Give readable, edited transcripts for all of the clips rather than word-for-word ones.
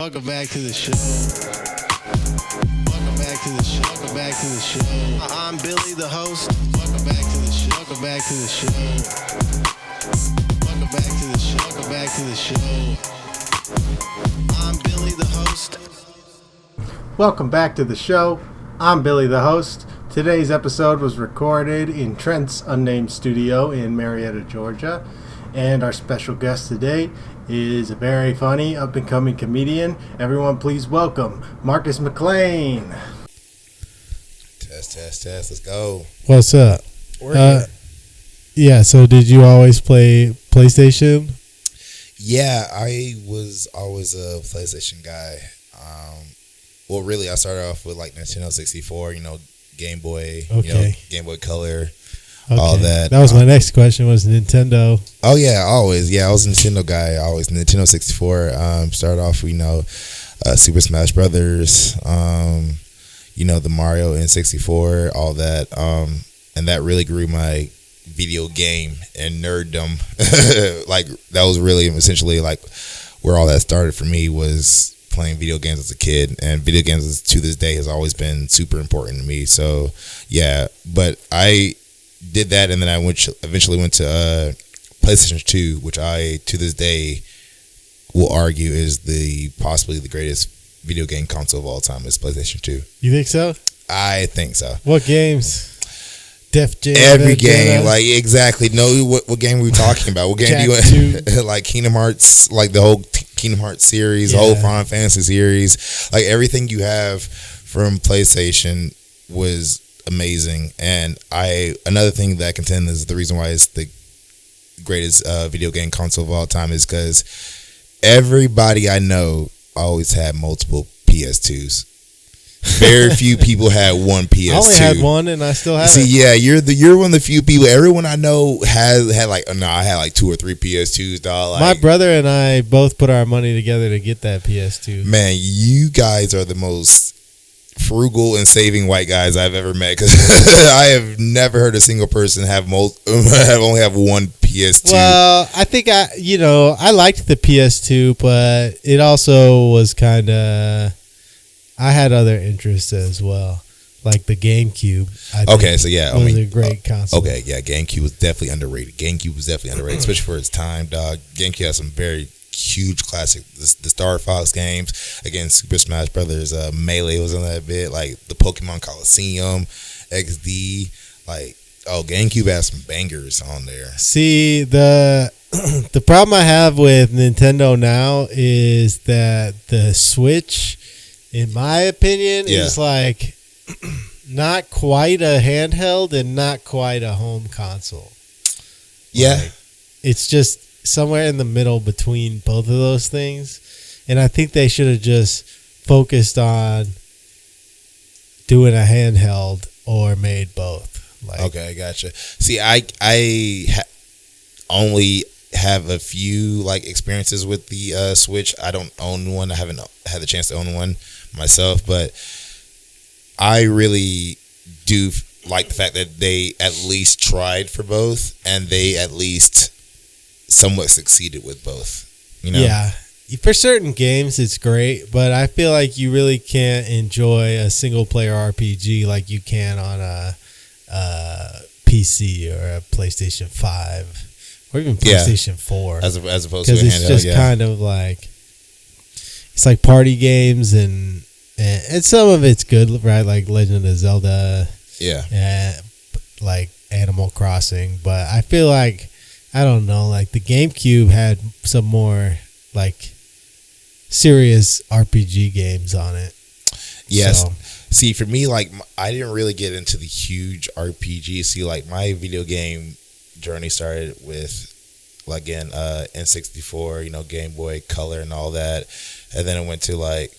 Welcome back to the show. Welcome back to the show. Welcome back to the show. I'm Billy, the host. Welcome back to the show. Welcome back to the show. Welcome back to the show. Welcome back to the show. I'm Billy, the host. Welcome back to the show. I'm Billy, the host. Today's episode was recorded in Trent's unnamed studio in Marietta, Georgia. And our special guest today is a very funny up-and-coming comedian. Everyone please welcome Marcus McClain. Test. Let's go. What's up? We're here. Yeah, so did you always play PlayStation? Yeah, I was always a PlayStation guy. Well, really, I started off with like Nintendo 64, Game Boy, Game Boy Color, all that. That was my next question, was Nintendo. Oh, yeah, always. Yeah, I was a Nintendo guy, always. Nintendo 64, started off, Super Smash Brothers, the Mario N64, all that. And that really grew my video game and nerddom. Like, that was really essentially like where all that started for me, was playing video games as a kid, and video games to this day has always been super important to me. So yeah, but I did that, and then I eventually went to PlayStation 2, which I to this day will argue is possibly the greatest video game console of all time. Is PlayStation 2. You think so? I think so. What games? Def Jam. Every game, like exactly. No, what game are we talking about? What game do you want? Like Kingdom Hearts, like the whole Kingdom Hearts series, the whole Final Fantasy series, like everything you have from PlayStation was amazing. And another thing that I contend is the reason why it's the greatest video game console of all time is because everybody I know always had multiple PS2s. Very few people had one PS2. I only had one, and I still have it. See, yeah, you're one of the few people. Everyone I know had like, no, I had like 2 or 3 PS2s, dog. Like, my brother and I both put our money together to get that PS2. Man, you guys are the most frugal and saving white guys I've ever met, because I have never heard a single person only have one PS2. Well, I think I liked the PS2, but it also was kind of, I had other interests as well, like the GameCube. Was a great console. Okay, yeah, GameCube was definitely underrated. Especially for its time, dog. GameCube has some very huge classic. The Star Fox games, again, Super Smash Brothers, Melee was on that bit, like the Pokemon Coliseum, XD, like, GameCube has some bangers on there. See, the problem I have with Nintendo now is that the Switch, in my opinion, is like not quite a handheld and not quite a home console. Yeah. Like, it's just somewhere in the middle between both of those things. And I think they should have just focused on doing a handheld or made both. Like, okay, gotcha. See, I only have a few like experiences with the Switch. I don't own one. I haven't had the chance to own one myself, but I really do like the fact that they at least tried for both, and they at least somewhat succeeded with both. Yeah, for certain games it's great, but I feel like you really can't enjoy a single player RPG like you can on a PC or a PlayStation 5 or even PlayStation 4, as opposed to a handheld. Because it's just kind of like, it's like party games, and some of it's good, right? Like Legend of Zelda, and like Animal Crossing. But I feel like, I don't know, like the GameCube had some more like serious RPG games on it. Yes. So, see, for me, like, I didn't really get into the huge RPG. See, like, my video game journey started with, like, again, N64, Game Boy Color and all that. And then it went to, like,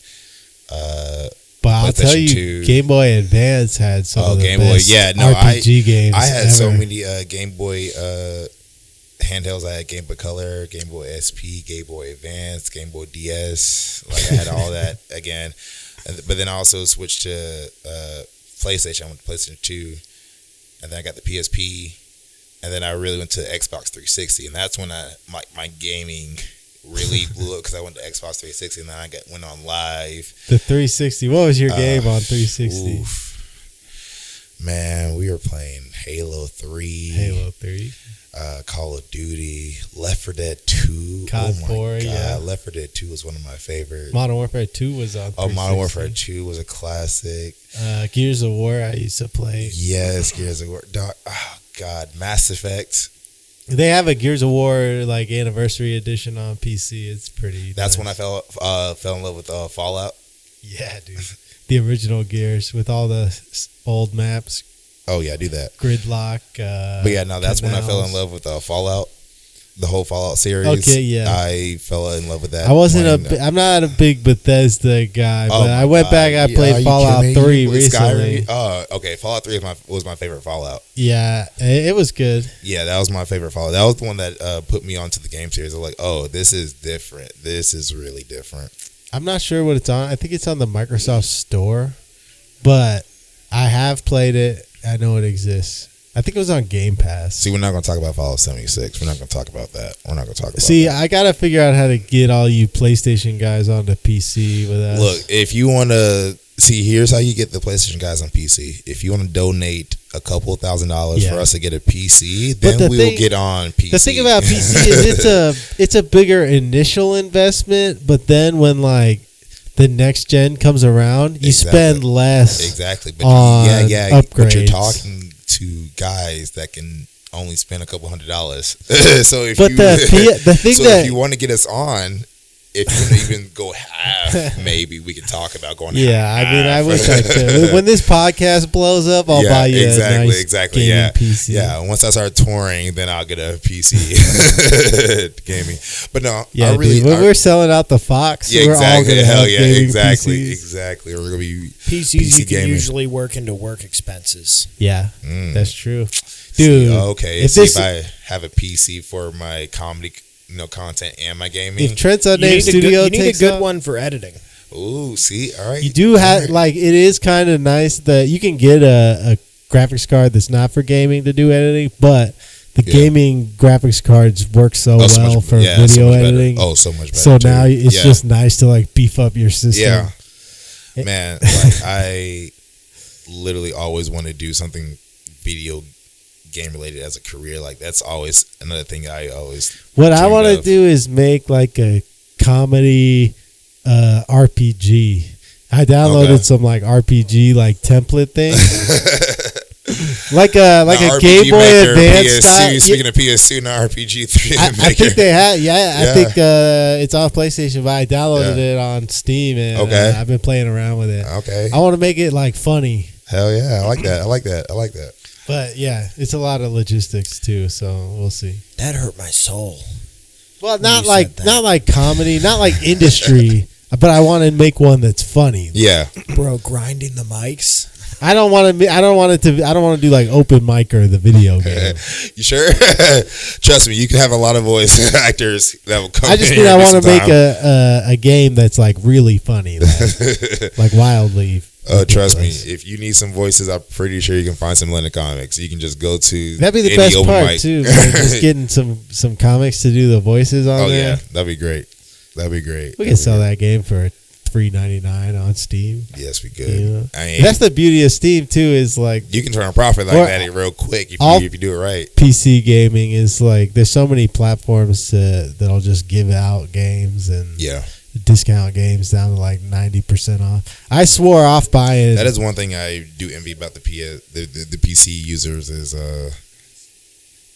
but I'll tell you, 2. Game Boy Advance had some of the Game best RPG games I had ever. so many Game Boy handhelds. I had Game Boy Color, Game Boy SP, Game Boy Advance, Game Boy DS. Like, I had all that again. But then I also switched to PlayStation. I went to PlayStation 2, and then I got the PSP, and then I really went to Xbox 360, and that's when my gaming really blew up because I went to Xbox 360 and then I went on live. The 360. What was your game on 360? Oof. Man, we were playing Halo 3. Call of Duty, Left 4 Dead 2. COD 4, yeah. Left 4 Dead 2 was one of my favorites. Modern Warfare 2 was on 360. Modern Warfare 2 was a classic. Gears of War I used to play. Yes, Gears of War. Oh, God. Mass Effect. They have a Gears of War like anniversary edition on PC. It's pretty That's nice. when I fell in love with Fallout. Yeah, dude. The original Gears with all the old maps. Oh, yeah, do that. Gridlock. But yeah, no, that's when I fell in love with Fallout. The whole Fallout series. Okay, yeah. I fell in love with that. I'm not a big Bethesda guy, but I went back. I played Fallout 3 recently. Okay. Fallout 3 was my favorite Fallout. Yeah, it was good. Yeah, that was my favorite Fallout. That was the one that put me onto the game series. I was like, oh, this is different. This is really different. I'm not sure what it's on. I think it's on the Microsoft Store, but I have played it. I know it exists. I think it was on Game Pass. See, we're not going to talk about Fallout 76. We're not going to talk about that. We're not going to talk about that. I got to figure out how to get all you PlayStation guys onto PC with us. Look, if you want to... See, here's how you get the PlayStation guys on PC. If you want to donate a couple $1,000 for us to get a PC, then we will get on PC. The thing about PC is it's a bigger initial investment, but then when like the next gen comes around, you spend less. Exactly. But upgrades. But you're talking to guys that can only spend a couple $100. So if if you want to get us on, if you want to even go half, maybe we can talk about going half. Yeah, I mean, I wish I could. When this podcast blows up, I'll buy you a nice gaming PC. Yeah, once I start touring, then I'll get a PC gaming. But no, we're selling out the Fox. Yeah, exactly. We're all hell yeah, exactly, PCs. exactly. We're gonna be PCs. You can usually work into work expenses. Yeah, that's true, dude. Okay, if I have a PC for my comedy, content and my gaming. If Trent's unnamed studio, you need a good one for editing. Ooh, see, all right. You do have it is kind of nice that you can get a graphics card that's not for gaming to do editing, but the gaming graphics cards work so well for video editing. Oh, so much better. So now it's just nice to like beef up your system. Yeah, man. Like I literally always want to do something video game related as a career. Like that's always another thing I always I want to do is make like a comedy RPG. I downloaded some like RPG like template thing. like a Game Boy Advance style. Speaking of PS2, now RPG 3. I think they had. I think it's off PlayStation, but I downloaded it on Steam and I've been playing around with it. Okay. I want to make it like funny. Hell yeah, I like that. But yeah, it's a lot of logistics too, so we'll see. That hurt my soul. Well, not like comedy, not like industry, but I want to make one that's funny. Yeah, bro, grinding the mics. I don't want to do like open mic or the video game. You sure? Trust me, you can have a lot of voice actors that will come. I just mean I want to make a game that's like really funny, like wildly. Trust me, if you need some voices, I'm pretty sure you can find some in the comics. You can just go to that'd be the best part too. Like just getting some comics to do the voices on there. Oh yeah, that'd be great. We can sell that game for $3.99 on Steam. Yes, we could. That's the beauty of Steam too. Is like you can turn a profit like that real quick if you do it right. PC gaming is like there's so many platforms that'll just give out games and discount games down to like 90% off. I swore off buying. That is one thing I do envy about the PC users is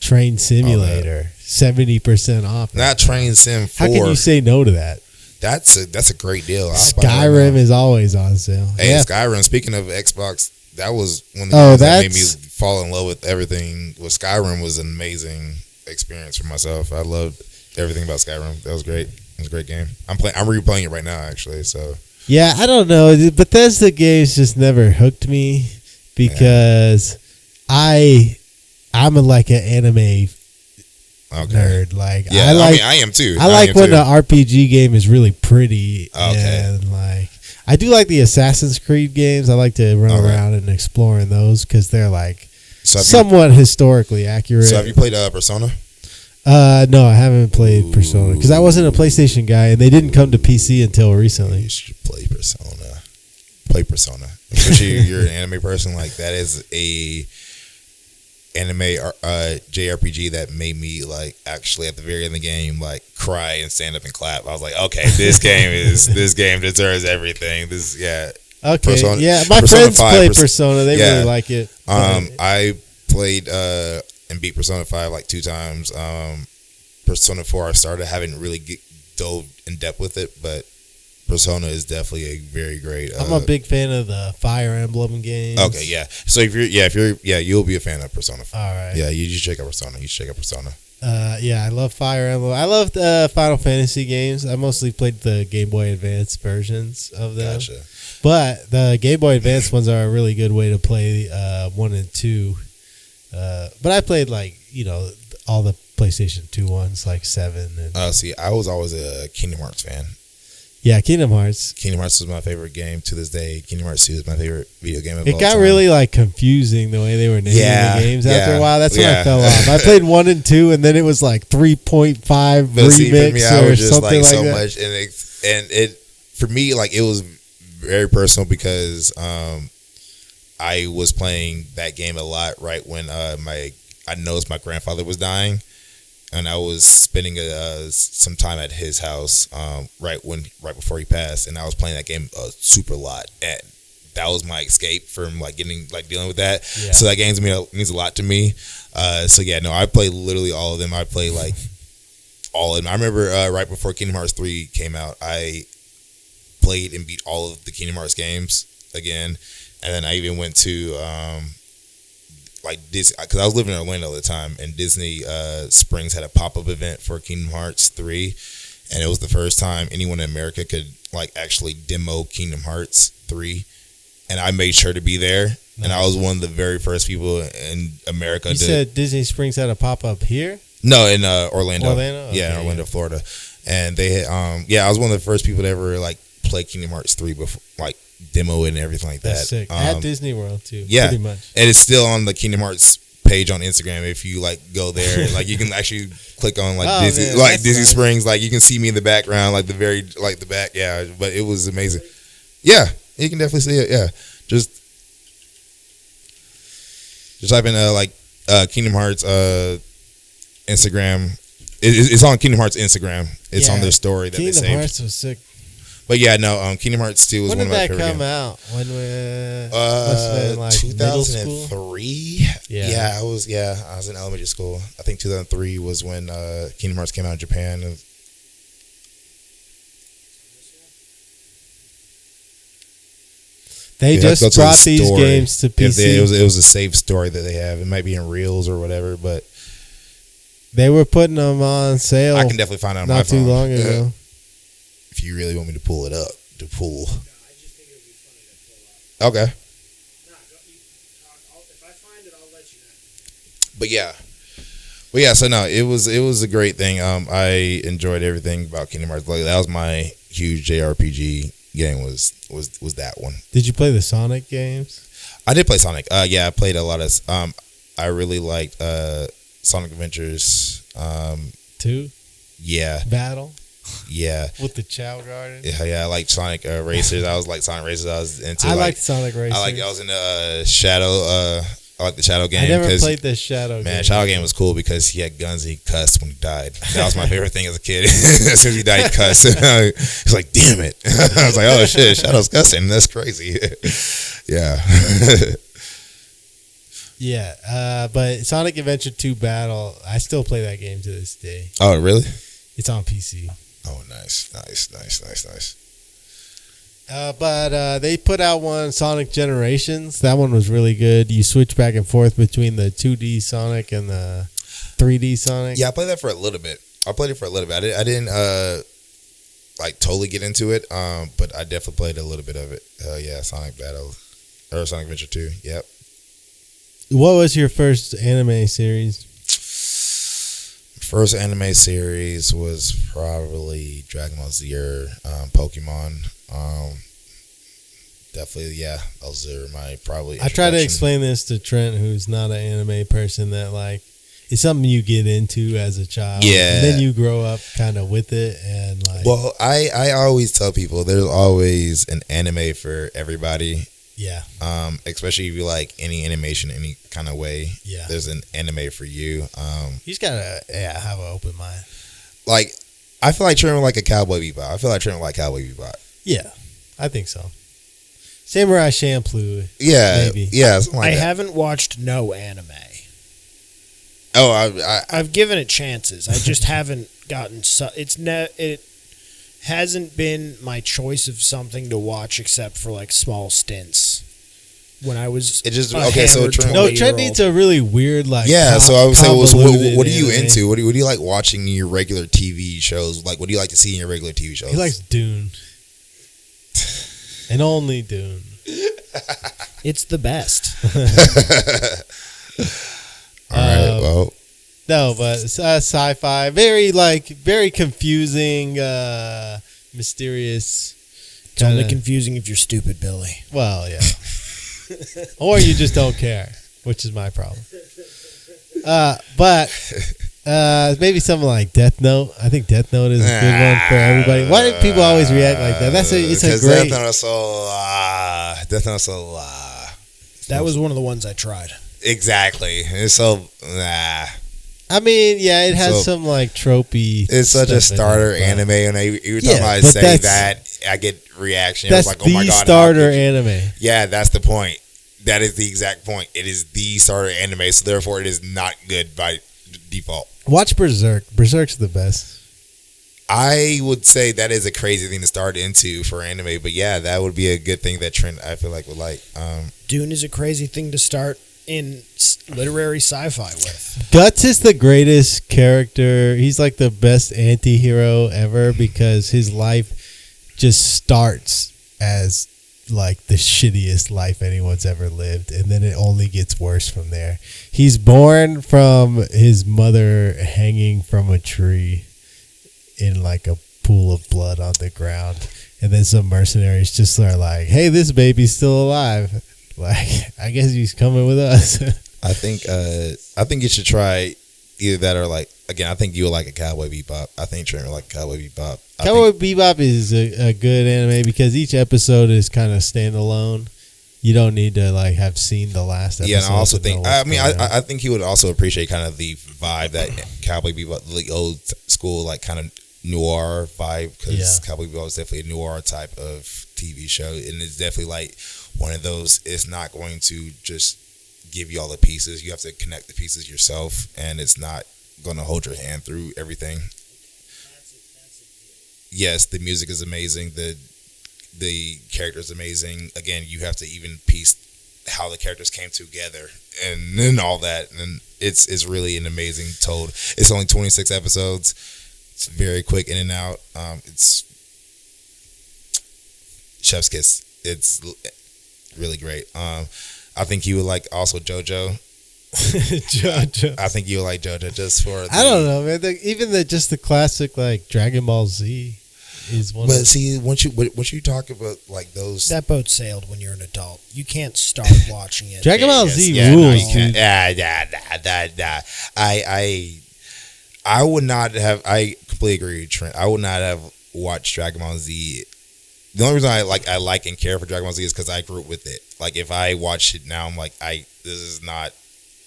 Train Simulator 70% off. Not Train Sim 4. How can you say no to that? That's a great deal. Skyrim is always on sale. Hey, Skyrim. Speaking of Xbox, that was one of the things that made me fall in love with everything. With Skyrim was an amazing experience for myself. I loved everything about Skyrim. That was great. It was a great game. I'm replaying it right now, actually. So yeah, I don't know. Bethesda games just never hooked me because I'm like an anime nerd. Like I am too. I like when the RPG game is really pretty and like I do like the Assassin's Creed games. I like to run around and explore in those because they're like somewhat historically accurate. So have you played Persona? No, I haven't played Persona because I wasn't a PlayStation guy, and they didn't come to PC until recently. You should play Persona. Play Persona. Especially if you're an anime person, like that is a anime JRPG that made me like actually at the very end of the game like cry and stand up and clap. I was like, okay, this game deserves everything. Okay, Persona, my Persona friends 5, play Persona. They really like it. I played and beat Persona 5 like 2 times. Persona 4 I started. I haven't really dove in depth with it, but Persona is definitely a very great. I'm a big fan of the Fire Emblem games. Okay, yeah. So if you're you'll be a fan of Persona 5. All right. Yeah, you should check out Persona. I love Fire Emblem. I love the Final Fantasy games. I mostly played the Game Boy Advance versions of them. Gotcha. But the Game Boy Advance ones are a really good way to play 1 and 2. But I played all the PlayStation 2 ones, like 7. And See, I was always a Kingdom Hearts fan. Yeah, Kingdom Hearts. Kingdom Hearts was my favorite game to this day. Kingdom Hearts 2 is my favorite video game of all time. It got really confusing the way they were naming the games after a while. That's when I fell off. I played 1 and 2, and then it was like 3.5 remix or something like that. Much, and it for me like it was very personal because I was playing that game a lot right when I noticed my grandfather was dying. And I was spending some time at his house right before he passed, and I was playing that game super lot, and that was my escape from dealing with that. Yeah. So that game means a lot to me. I play literally all of them. I play all of them. I remember right before Kingdom Hearts 3 came out, I played and beat all of the Kingdom Hearts games again, and then I even went to Disney, because I was living in Orlando at the time, and Disney Springs had a pop-up event for Kingdom Hearts 3, and it was the first time anyone in America could actually demo Kingdom Hearts 3, and I made sure to be there. Nice. And I was one of the very first people in America. You said Disney Springs had a pop-up here? No, in Orlando. Orlando? Okay, in Orlando, Florida. And they had, I was one of the first people to ever play Kingdom Hearts 3 before, demo it and everything like That's that. Sick. At Disney World too. Yeah, pretty much. And it's still on the Kingdom Hearts page on Instagram. If you go there, you can actually click on Disney, man, Disney nice. Springs. You can see me in the background, the very the back. Yeah, but it was amazing. Yeah, you can definitely see it. Yeah, just type in Kingdom Hearts Instagram. It's on Kingdom Hearts Instagram. It's on their story that Kingdom they saved. Hearts was sick. But yeah, no, Kingdom Hearts 2 was one of my favorite games. When did that come out? When must have been 2003. Yeah. I was in elementary school. I think 2003 was when Kingdom Hearts came out in Japan. They just brought these games to PC. It was a saved story that they have. It might be in Reels or whatever, but they were putting them on sale. I can definitely find out on my phone. Not too long ago. If you really want me to pull it up, No, I just think it would be funny to pull up. Okay. No, if I find it, I'll let you know. But yeah, so no, it was a great thing. I enjoyed everything about Kingdom Hearts. That was my huge JRPG game was that one. Did you play the Sonic games? I did play Sonic. I played a lot of. I really liked Sonic Adventures. 2. Yeah. Battle. Yeah. With the Chow Garden. Yeah, I like Sonic Racers. I was Sonic Racers. I was into. I liked Sonic Racers. I was in Shadow. I like the Shadow game. I never played the Shadow game. Man, Shadow game was cool because he had guns and he cussed when he died. That was my favorite thing as a kid. As soon as he died, he cussed. He's like, damn it. I was like, oh shit, Shadow's cussing. That's crazy. Yeah. Yeah, but Sonic Adventure 2 Battle, I still play that game to this day. Oh, really? It's on PC. Oh, nice. But they put out one, Sonic Generations. That one was really good. You switch back and forth between the 2D Sonic and the 3D Sonic. Yeah, I played that for a little bit. I didn't totally get into it, but I definitely played a little bit of it. Yeah, Sonic Battle or Sonic Adventure 2. Yep. What was your first anime series? First anime series was probably Dragon Ball Z or Pokemon. Definitely, yeah. Those are my probably. I try to explain this to Trent, who's not an anime person, that it's something you get into as a child. Yeah. And then you grow up kind of with it. And like, well, I always tell people there's always an anime for everybody. yeah. Especially if you like any animation, any kind of way. Yeah. There's an anime for you. You just gotta have an open mind. Like, I feel like Trent would like a Cowboy Bebop. I feel like Trent would like Cowboy Bebop. Yeah, I think so. Samurai Champloo. Yeah, maybe. yeah. Something like I that. haven't watched no anime. Oh, I've given it chances. I just haven't gotten. It hasn't been my choice of something to watch except for like small stints. When I was It just- a okay, so hammered Trent- No, 20-year-old. Trent needs a really weird like. yeah. So I would say, convoluted what are you anime. into? What do you like watching in your regular TV shows? Like, what do you like to see in your regular TV shows? He likes Dune, and only Dune. It's the best. All right. Well, No, but sci-fi, very confusing, mysterious. It's only confusing if you're stupid, Billy. Well, yeah. Or you just don't care, which is my problem. But maybe something like Death Note. I think Death Note is a good one for everybody. Why do people always react like that? It's a great. Death Note is so. Death Note is so. That was one of the ones I tried. Exactly. It's so. I mean, yeah, it has So, some like tropey. It's such a stuff in starter it, but anime, and you were talking Yeah, about but saying that's- that. I get reaction. That's It's like, oh my the god, how starter could you- anime. Yeah, that's the point. That is the exact point. It is the starter anime, so therefore it is not good by default. Watch Berserk. Berserk's the best. I would say that is a crazy thing to start into for anime, but yeah, that would be a good thing that Trent, I feel like, would like. Dune is a crazy thing to start in literary sci-fi with. Guts is the greatest character. He's like the best anti-hero ever because his life just starts as like the shittiest life anyone's ever lived, and then it only gets worse from there. He's born from his mother hanging from a tree in like a pool of blood on the ground, and then some mercenaries just are like, hey, this baby's still alive, like I guess he's coming with us. I think you should try either that or like, again, I think you would like a Cowboy Bebop. I think Trent would like Cowboy Bebop. Cowboy Bebop is a good anime because each episode is kind of standalone. You don't need to like have seen the last episode. Yeah, and I also to know think, what's going on. I think he would also appreciate kind of the vibe that Cowboy Bebop, the old school, like kind of noir vibe, because Yeah. Cowboy Bebop is definitely a noir type of TV show, and it's definitely like one of those. It's not going to just give you all the pieces. You have to connect the pieces yourself, and it's not going to hold your hand through everything. Yes, the music is amazing. The character is amazing. Again, you have to even piece how the characters came together and then all that, and it's really an amazing told. It's only 26 episodes. It's very quick in and out. It's chef's kiss. It's really great. I think you would like also JoJo. JoJo. I think you would like JoJo just for. I don't know, man. Even just the classic like Dragon Ball Z is one. But of see, once you talk about like those, That boat sailed when you're an adult. You can't start watching it. Dragon Ball Z no, rules, you can't. dude. I would not have. I completely agree with Trent. I would not have watched Dragon Ball Z. The only reason I like and care for Dragon Ball Z is because I grew up with it. Like if I watch it now, I'm like, this is not.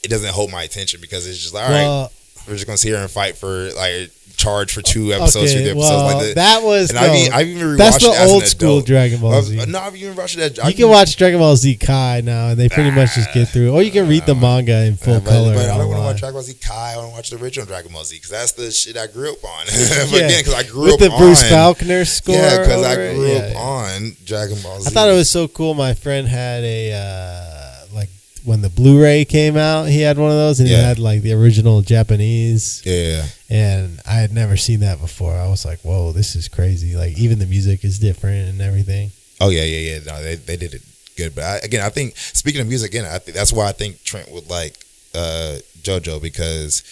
It doesn't hold my attention because it's just like, all right, we're just gonna sit here and fight for like charge for 2 episodes, 3 episodes like that was. And I've even rewatched That's the it as old an school adult. Dragon Ball Z. No, I've even watched that. You can watch Dragon Ball Z Kai now, and they pretty much just get through. Or you can read the manga in full color. But I don't want to online. watch Dragon Ball Z Kai. I want to watch the original Dragon Ball Z because that's the shit I grew up on. But Yeah. again, because I grew with up the on Bruce Falconer score. Yeah, because I over it. grew Yeah, up yeah. on Dragon Ball Z. I thought it was so cool. My friend had a like when the Blu-ray came out, he had one of those, and he Yeah. had like the original Japanese. Yeah. And I had never seen that before. I was like, "Whoa, this is crazy!" Like even the music is different and everything. Oh yeah. No, they did it good. But I think speaking of music again, that's why I think Trent would like JoJo because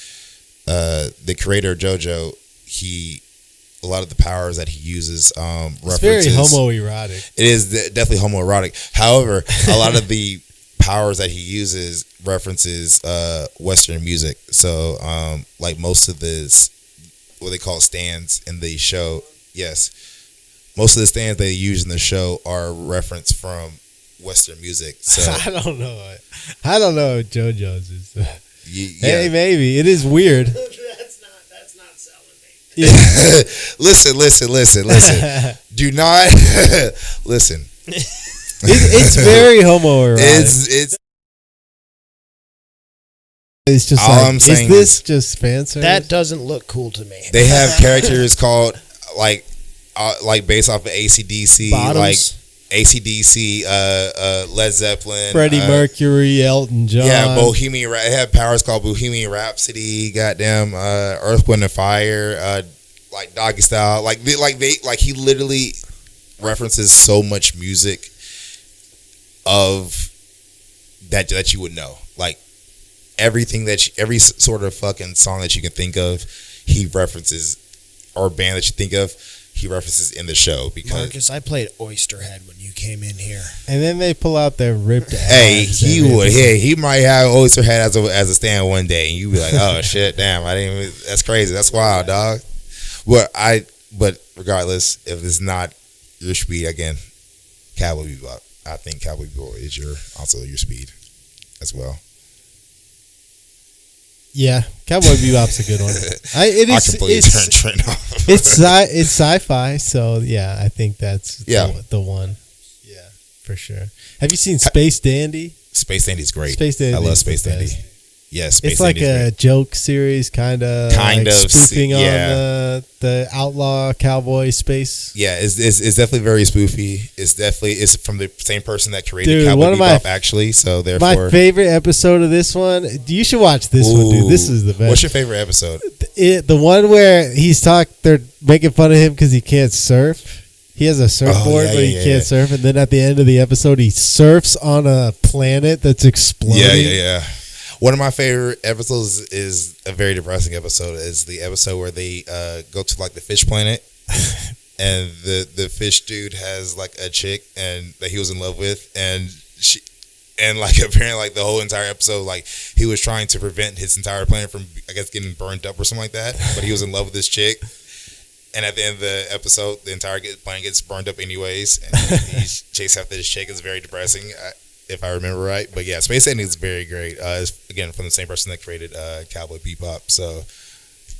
the creator of JoJo, a lot of the powers that he uses It's very references. homoerotic. It is definitely homoerotic. However, a lot of the powers that he uses references Western music. So like most of this, what they call stands in the show, yes, most of the stands they use in the show are referenced from Western music. So I don't know what JoJo's is. yeah. Hey, maybe it is weird. That's not selling me. Yeah. listen. Do not listen. It's very homoerotic. It's just all like, I'm saying is this just fan service? That doesn't look cool to me. They have characters called like based off of AC/DC, Bottoms. like AC/DC, Led Zeppelin, Freddie Mercury, Elton John. Yeah, Bohemian. They have powers called Bohemian Rhapsody. Goddamn, Earth, Wind, and Fire. Like Doggy Style. Like he literally references so much music of that you would know. Like everything every sort of fucking song that you can think of, he references, or band that you think of, he references in the show. Because Marcus, I played Oysterhead when you came in here. And then they pull out their ripped abs. hey, he would. Hey, he might have Oysterhead as a stand one day, and you be like, oh shit, damn, I didn't even, that's crazy, that's wild, dog. But regardless, if it's not your speed, again, Cowboy Bebop. I think Cowboy Bebop is also your speed as well. Yeah, Cowboy Bebop's a good one. I completely turn Trent off. It's sci-fi, so yeah, I think that's the one. Yeah, for sure. Have you seen Space Dandy? Space Dandy's great. Space Dandy, I love Space Dandy. Yes, it's like a joke series, kind of spoofing on the outlaw cowboy space. Yeah, it's definitely very spoofy. It's from the same person that created Cowboy Bebop, actually. So therefore, my favorite episode of this one. You should watch this one, dude. This is the best. What's your favorite episode? The one where they're making fun of him because he can't surf. He has a surfboard, but he can't surf. And then at the end of the episode, he surfs on a planet that's exploding. Yeah. One of my favorite episodes is a very depressing episode. Is the episode where they go to like the fish planet, and the fish dude has like a chick and that he was in love with, and like apparently like the whole entire episode, like he was trying to prevent his entire planet from, I guess, getting burnt up or something like that. But he was in love with this chick, and at the end of the episode, the entire planet gets burned up anyways, and he's chasing after this chick. It's very depressing. If I remember right. But yeah, Space Dandy is very great. It's, again, from the same person that created Cowboy Bebop. So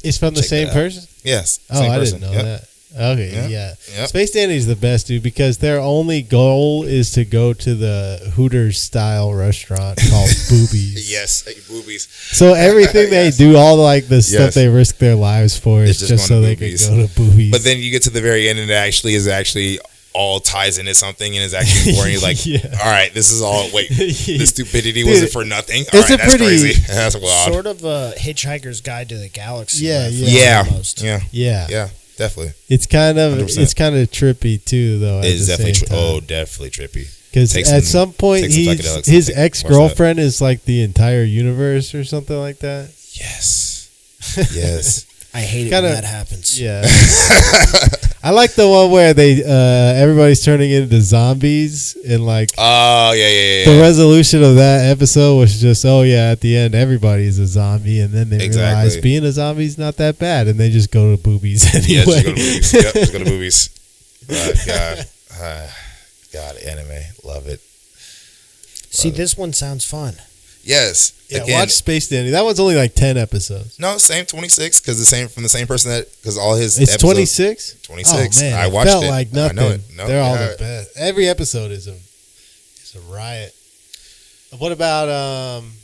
it's from the same person? Yes. Oh, I didn't know that. Okay, yeah. Space Dandy is the best, dude, because their only goal is to go to the Hooters style restaurant called Boobies. Yes, Boobies. So everything they do, all like the stuff they risk their lives for, is just so they can go to Boobies. But then you get to the very end, and it actually all ties into something, and is actually important. Like, all right, this is all. Wait, the stupidity wasn't for nothing. All right, that's crazy. That's wild. Sort of a Hitchhiker's Guide to the Galaxy. Yeah. Definitely. It's kind of trippy too, though. It's definitely definitely trippy. Because at some point, his ex-girlfriend is like the entire universe or something like that. Yes. I hate it when that happens. Yeah. I like the one where they everybody's turning into zombies, and like the resolution of that episode was just at the end everybody's a zombie, and then they realize being a zombie is not that bad, and they just go to Boobies anyway. Yeah, just go to Boobies. God, anime, love it. See, this one sounds fun. Yes. Yeah, again, watch Space Dandy. That one's only like 10 episodes. No, same 26 because from the same person because all his it's 26. 26. Oh, man, I watched felt it. Like nothing. I know it. No, they're all the best. Every episode is a riot. What about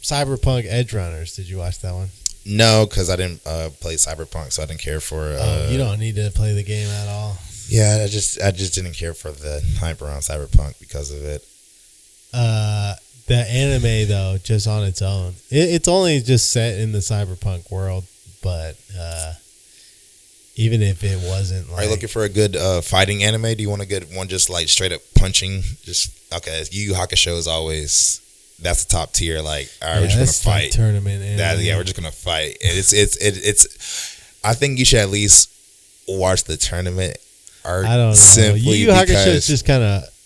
Cyberpunk Edge Runners? Did you watch that one? No, because I didn't play Cyberpunk, so I didn't care for. You don't need to play the game at all. Yeah, I just didn't care for the hype around Cyberpunk because of it. The anime, though, just on its own, it's only just set in the cyberpunk world, but even if it wasn't, like, are you looking for a good fighting anime? Do you want a good one, just like straight up punching? Yu Yu Hakusho is always that's the top tier. Like, all right, we're just gonna fight. Like tournament anime. We're just gonna fight. And it's. I think you should at least watch the tournament arc. I don't know. Simply Yu Yu Hakusho is just kind of.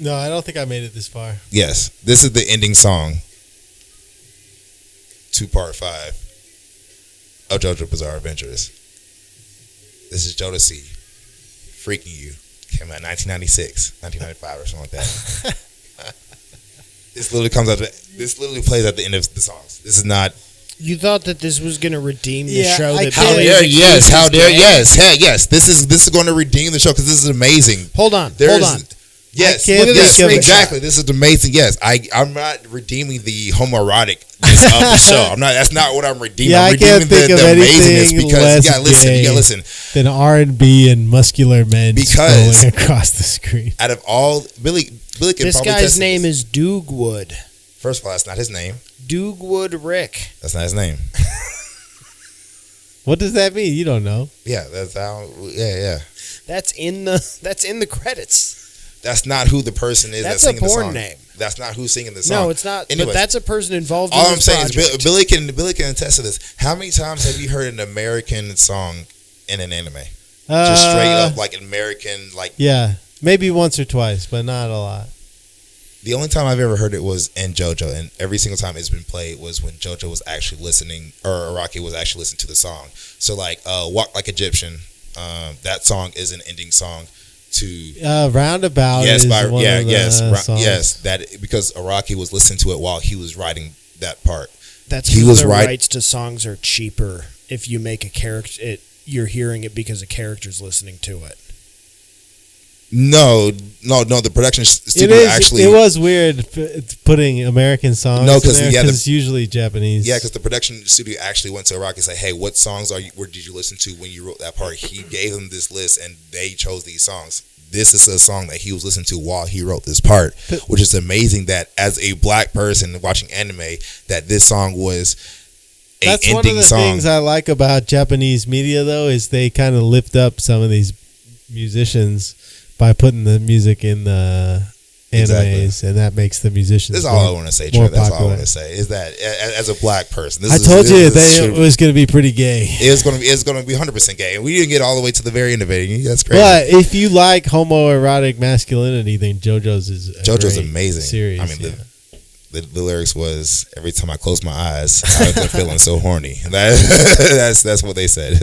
No, I don't think I made it this far. Yes, this is the ending song to part 5 of JoJo Bizarre Adventures. This is Jodeci, Freaking You. Came out in 1996, 1995 or something like that. This literally plays at the end of the songs. This is not. You thought that this was going to redeem the show? How dare yes. This is going to redeem the show because this is amazing. Hold on. Yes, exactly. This is amazing. Yes, I'm not redeeming the homoeroticness of the show. I'm not. That's not what I'm redeeming. Yeah, I'm redeeming the amazingness because you gotta listen. Than R&B and muscular men because scrolling across the screen. Out of all, Billy can this probably guy's name is Dogwood. First of all, that's not his name. Dogwood Rick. That's not his name. What does that mean? You don't know. Yeah, that's how. Yeah. That's in the credits. That's not who the person is that's singing the song. That's a porn name. That's not who's singing the song. No, it's not. Anyways, but that's a person involved in all this I'm saying project. is Billy can attest to this. How many times have you heard an American song in an anime? Just straight up like an American like. Yeah, maybe once or twice, but not a lot. The only time I've ever heard it was in JoJo, and every single time it's been played was when JoJo was actually listening, or Araki was actually listening to the song. So like Walk Like Egyptian, that song is an ending song to Roundabout. Yes, is one of the songs. Yes, that because Araki was listening to it while he was writing that part. That's because the rights to songs are cheaper if you make a character. You're hearing it because a character's listening to it. No. The production studio actually. It was weird putting American songs. No, because it's usually Japanese. Yeah, because the production studio actually went to Araki and said, "Hey, what songs where did you listen to when you wrote that part?" He gave them this list, and they chose these songs. This is a song that he was listening to while he wrote this part, which is amazing. That as a black person watching anime, that this song was. That's one of the things I like about Japanese media, though, is they kind of lift up some of these musicians by putting the music in the animes, and that makes the musicians. This is all I want to say, Trent. That's all I want to say is that as a black person, I told you it was going to be pretty gay. It's going to be 100% gay, and we didn't get all the way to the very end of it. That's crazy. But if you like homoerotic masculinity, then JoJo's amazing. Series, I mean, the lyrics was every time I close my eyes, I was feeling so horny. That's what they said.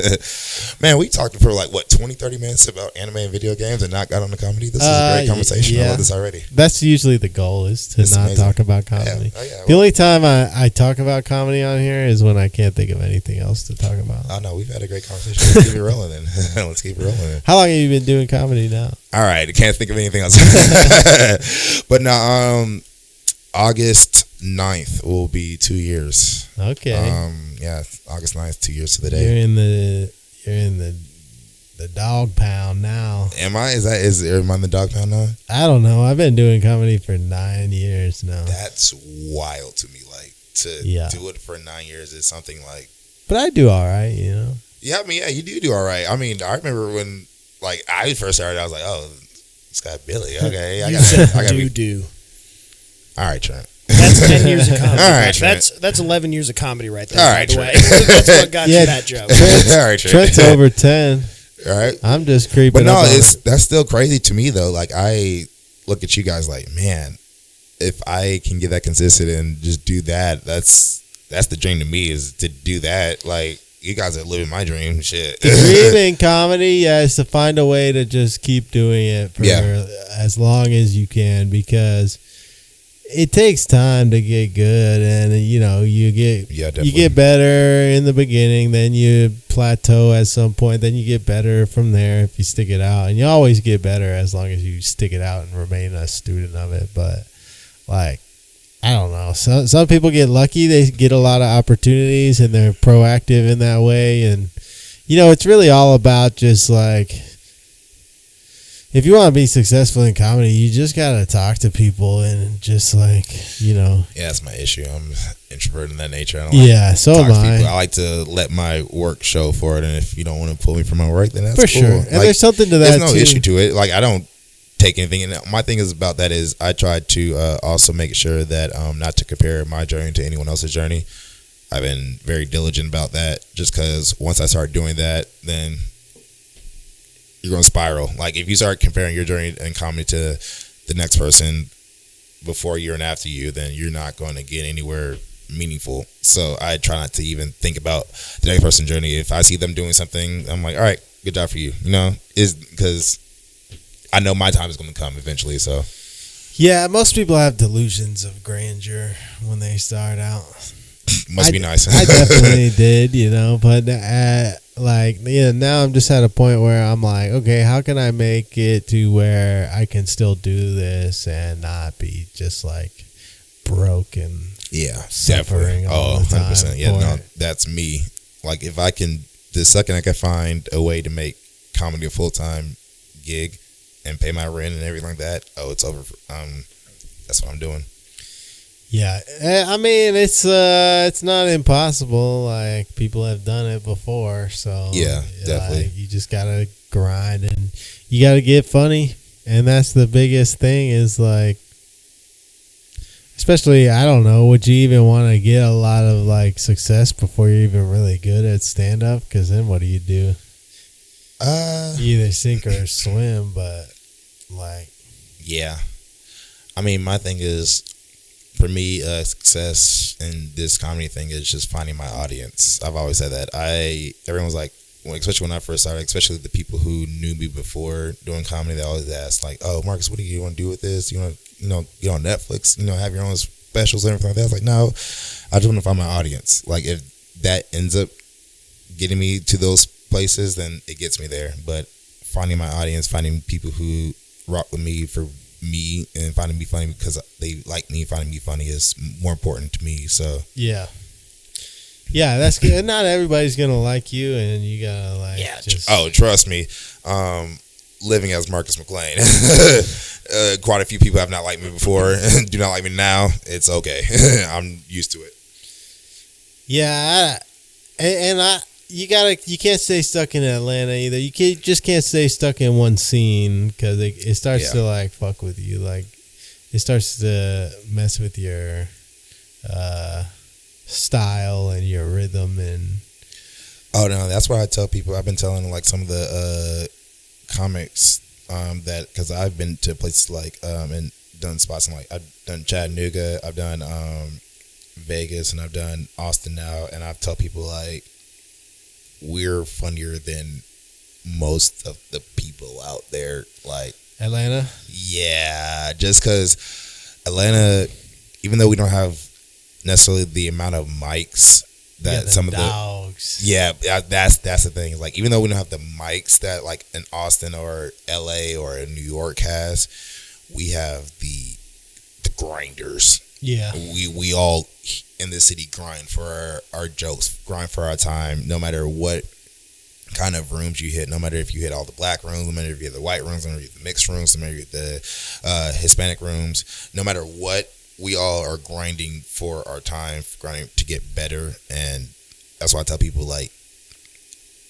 Man, we talked for 20-30 minutes about anime and video games and not got on the comedy. This is a great conversation. I love this already. That's usually the goal, is to not talk about comedy. The only time I talk about comedy on here is when I can't think of anything else to talk about. Oh no, we've had a great conversation. Let's keep it rolling then. Let's keep it rolling. How long have you been doing comedy now? All right, I can't think of anything else. But now, August 9th will be 2 years. Okay. Yeah, August 9th, 2 years to the day. You're in the dog pound now. Am I? Am I in the dog pound now? I don't know. I've been doing comedy for 9 years now. That's wild to me. To do it for 9 years is something like. But I do all right, you know. Yeah, I mean, yeah, you do all right. I mean, I remember when I first started, I was like, oh, this guy Billy. Okay, I got do. All right, Trent. That's 10 years of comedy. All right, Trent. That's 11 years of comedy right there. All right, by the way. That's what got you that joke. All right, Trent. Trent's over 10. All right, I'm just creeping. But no, up that's still crazy to me though. I look at you guys like, man, if I can get that consistent and just do that, that's the dream to me, is to do that. You guys are living my dream. Shit. The dream in comedy is to find a way to just keep doing it for as long as you can, because it takes time to get good, and you get better in the beginning, then you plateau at some point, then you get better from there if you stick it out, and you always get better as long as you stick it out and remain a student of it. But I don't know. Some people get lucky; they get a lot of opportunities, and they're proactive in that way. And it's really all about just if you want to be successful in comedy, you just gotta talk to people and just Yeah, that's my issue. I'm introverted in that nature. I don't so am I. I like to let my work show for it, and if you don't want to pull me from my work, then that's for cool. Sure. And there's something to that. There's no issue to it. I don't take anything. And my thing is about that is I try to also make sure that not to compare my journey to anyone else's journey. I've been very diligent about that, just because once I start doing that, then you're going to spiral. If you start comparing your journey in comedy to the next person before you and after you, then you're not going to get anywhere meaningful. So I try not to even think about the next person's journey. If I see them doing something, I'm like, all right, good job for you. You know, is because I know my time is going to come eventually. So yeah, most people have delusions of grandeur when they start out. Must be nice. I definitely did, you know, but now I'm just at a point where I'm like, okay, how can I make it to where I can still do this and not be just like broken? Yeah, suffering definitely. all the time 100%. Yeah, no, that's me. Like if I can, the second I can find a way to make comedy a full-time gig and pay my rent and everything like that, it's over. That's what I'm doing. Yeah, I mean it's not impossible. Like people have done it before, so yeah, definitely. You just gotta grind and you gotta get funny, and that's the biggest thing. Is like, especially I don't know, would you even want to get a lot of like success before you're even really good at stand up? Because then what do? You either sink or swim, but like, yeah. I mean, my thing is, for me, success in this comedy thing is just finding my audience. I've always said that. Everyone was like, especially when I first started, especially the people who knew me before doing comedy, they always asked like, "Oh, Marcus, what do you want to do with this? You want to, get on Netflix? Have your own specials and everything like that?" I was like, "No, I just want to find my audience. Like, if that ends up getting me to those places, then it gets me there. But finding my audience, finding people who rock with me for me and finding me funny because they like me, finding me funny is more important to me." So yeah, that's good. Not everybody's gonna like you, and you gotta like trust me, living as Marcus McClain, quite a few people have not liked me before and do not like me now. It's okay. I'm used to it. Yeah, you can't stay stuck in Atlanta either. You just can't stay stuck in one scene because it starts to like fuck with you. Like it starts to mess with your style and your rhythm and. Oh no, that's why I tell people. I've been telling like some of the comics that because I've been to places like and done spots in like I've done Chattanooga, I've done Vegas, and I've done Austin now, and I've tell people like, we're funnier than most of the people out there. Like Atlanta? Yeah, just because Atlanta, even though we don't have necessarily the amount of mics that some of Dogs. That's the thing. Like even though we don't have the mics that like in Austin or LA or in New York has, we have the grinders. Yeah, we all in the city grind for our jokes, grind for our time, no matter what kind of rooms you hit, no matter if you hit all the black rooms, no matter if you hit the white rooms, no matter if you hit the mixed rooms, no matter if you hit the Hispanic rooms, no matter what, we all are grinding for our time, grinding to get better. And that's why I tell people, like,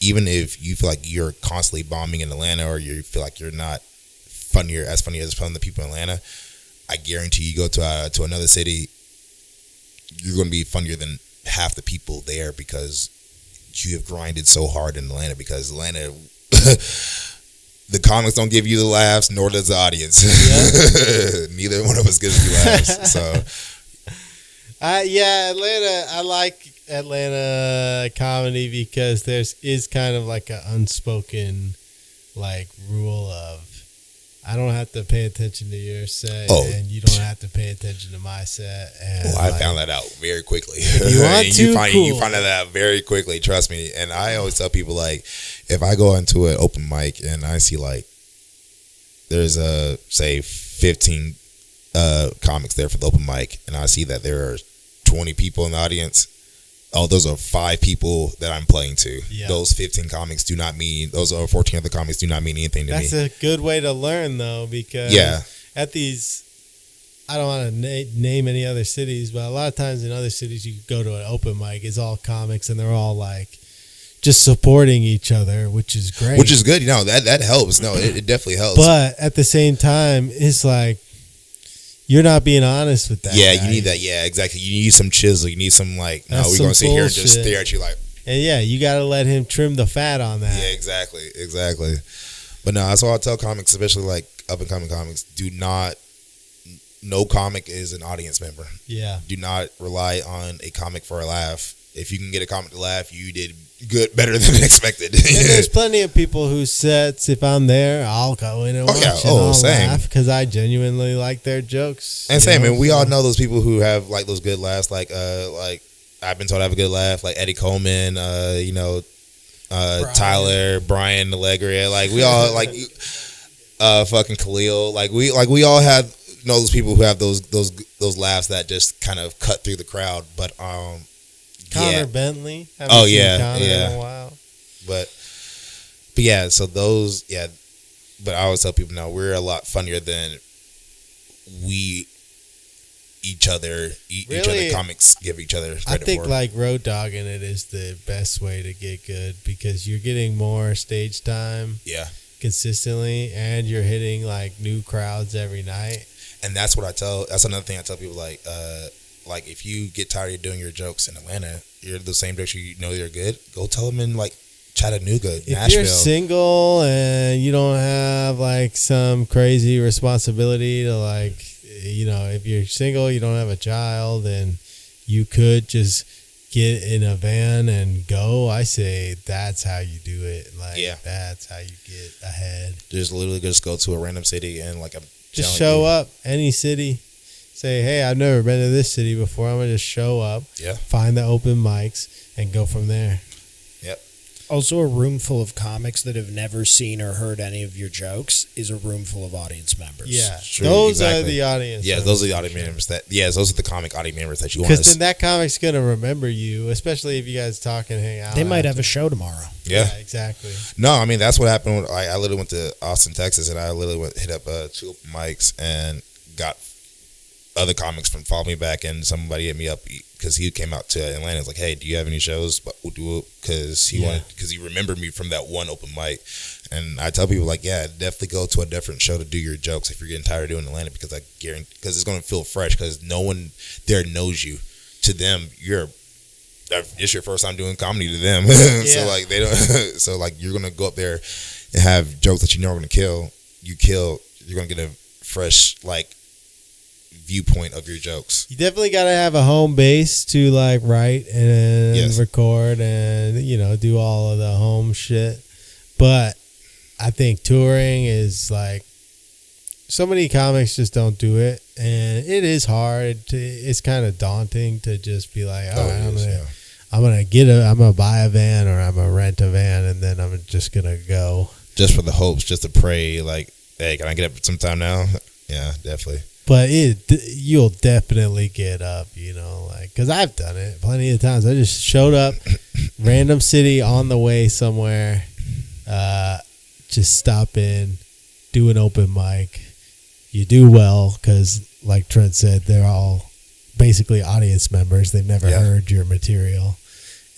even if you feel like you're constantly bombing in Atlanta or you feel like you're not funny as some of the people in Atlanta, I guarantee you go to another city, you're going to be funnier than half the people there because you have grinded so hard in Atlanta. Because Atlanta, the comics don't give you the laughs, nor does the audience. Yeah. Neither one of us gives you laughs. So, Atlanta. I like Atlanta comedy because is kind of like an unspoken like rule of, I don't have to pay attention to your set, and you don't have to pay attention to my set. And I found that out very quickly. You want to? You find that out very quickly. Trust me. And I always tell people, like, if I go into an open mic and I see like there's say 15 comics there for the open mic, and I see that there are 20 people in the audience. Oh, those are 5 people that I'm playing to. Yeah. Those 15 comics do not mean, those are 14 other comics do not mean anything to me. That's a good way to learn, though, because at these, I don't want to name any other cities, but a lot of times in other cities you go to an open mic, it's all comics, and they're all like just supporting each other, which is great. Which is good. That helps. No, it definitely helps. But at the same time, it's like, you're not being honest with that. Yeah, guy. You need that. Yeah, exactly. You need some chisel. You need some like, no, we're going to sit here and just stare at you like. And you got to let him trim the fat on that. Yeah, exactly. But no, that's why I tell comics, especially like up and coming comics, do not no comic is an audience member. Yeah. Do not rely on a comic for a laugh. If you can get a comic to laugh, you did good, better than expected. And there's plenty of people whose sets, if I'm there, I'll go in and watch and I'll laugh because I genuinely like their jokes. And same, and we all know those people who have like those good laughs. Like I've been told I have a good laugh. Like Eddie Coleman, Tyler, Brian Allegria. Like we all like fucking Khalil. Like we all have know those people who have those laughs that just kind of cut through the crowd. But Connor Bentley. Haven't seen Connor in a while. But yeah, so those, yeah. But I always tell people now we're a lot funnier than each other comics give each other credit for. I think like road dogging it is the best way to get good because you're getting more stage time. Yeah. Consistently, and you're hitting like new crowds every night. And that's another thing I tell people, like if you get tired of doing your jokes in Atlanta, you're the same jokes you know you're good, go tell them in like Chattanooga, if Nashville. You're single and you don't have like some crazy responsibility to like, if you're single, you don't have a child and you could just get in a van and go, I say that's how you do it. Like, that's how you get ahead. Just literally just go to a random city and like just show up any city. Say, hey, I've never been to this city before. I'm gonna just show up, find the open mics, and go from there. Yep. Also, a room full of comics that have never seen or heard any of your jokes is a room full of audience members. Yeah, true, those are the audience. Yeah, those are the audience members. Those are the comic audience members that you want. Because then that comic's gonna remember you, especially if you guys talk and hang out. They might have a show tomorrow. Yeah, exactly. No, I mean that's what happened. When I literally went to Austin, Texas, and I literally hit up 2 open mics and got other comics from follow me back, and somebody hit me up because he came out to Atlanta. It's like, hey, do you have any shows? But we'll do it because he remembered me from that one open mic. And I tell people like, yeah, definitely go to a different show to do your jokes if you're getting tired of doing Atlanta, because I guarantee it's going to feel fresh because no one there knows you. To them, it's your first time doing comedy to them. So like they don't. So like you're gonna go up there and have jokes that you know are gonna kill. You're gonna get a fresh like viewpoint of your jokes. You definitely got to have a home base to like write and record and do all of the home shit. But I think touring is like so many comics just don't do it, and it is hard. It's kind of daunting to just be like, I'm gonna buy a van or I'm gonna rent a van and then I'm just gonna go just for the hopes, just to pray like, hey, can I get up sometime now? Yeah, definitely. But you'll definitely get up, because I've done it plenty of times. I just showed up, random city on the way somewhere, just stop in, do an open mic. You do well because, like Trent said, they're all basically audience members. They've never heard your material.